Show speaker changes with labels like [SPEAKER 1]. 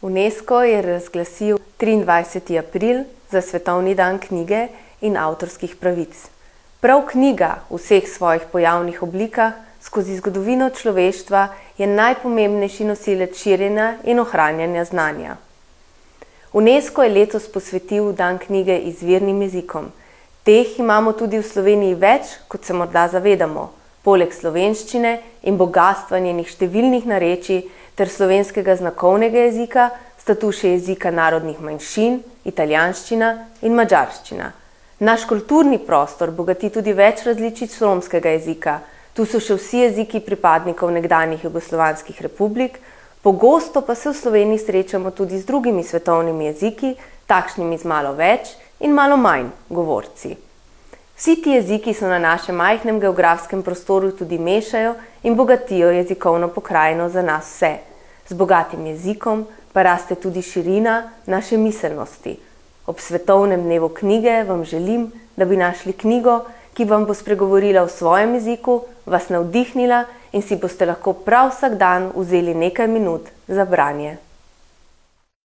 [SPEAKER 1] UNESCO je razglasil 23. april za Svetovni dan knjige in avtorskih pravic. Prav knjiga v vseh svojih pojavnih oblikah skozi zgodovino človeštva je najpomembnejši nosilec širjenja in ohranjanja znanja. UNESCO je letos posvetil dan knjige izvirnim jezikom. Teh imamo tudi v Sloveniji več, kot se morda zavedamo. Poleg slovenščine in bogatstva njenih številnih narečij ter slovenskega znakovnega jezika sta tu še jezika narodnih manjšin, italijanščina in madžarščina. Naš kulturni prostor bogati tudi več različic romskega jezika. Tu so še vsi jeziki pripadnikov nekdanjih jugoslovanskih republik, pogosto pa se v Sloveniji srečamo tudi z drugimi svetovnimi jeziki, takšnimi z malo več in malo manj govorci. Vsi ti jeziki so na našem majhnem geografskem prostoru tudi mešajo in bogatijo jezikovno pokrajino za nas vse. Z bogatim jezikom pa raste tudi širina naše miselnosti. Ob Svetovnem dnevu knjige vam želim, da bi našli knjigo, ki vam bo spregovorila v svojem jeziku, vas navdihnila in si boste lahko prav vsak dan vzeli nekaj minut za branje.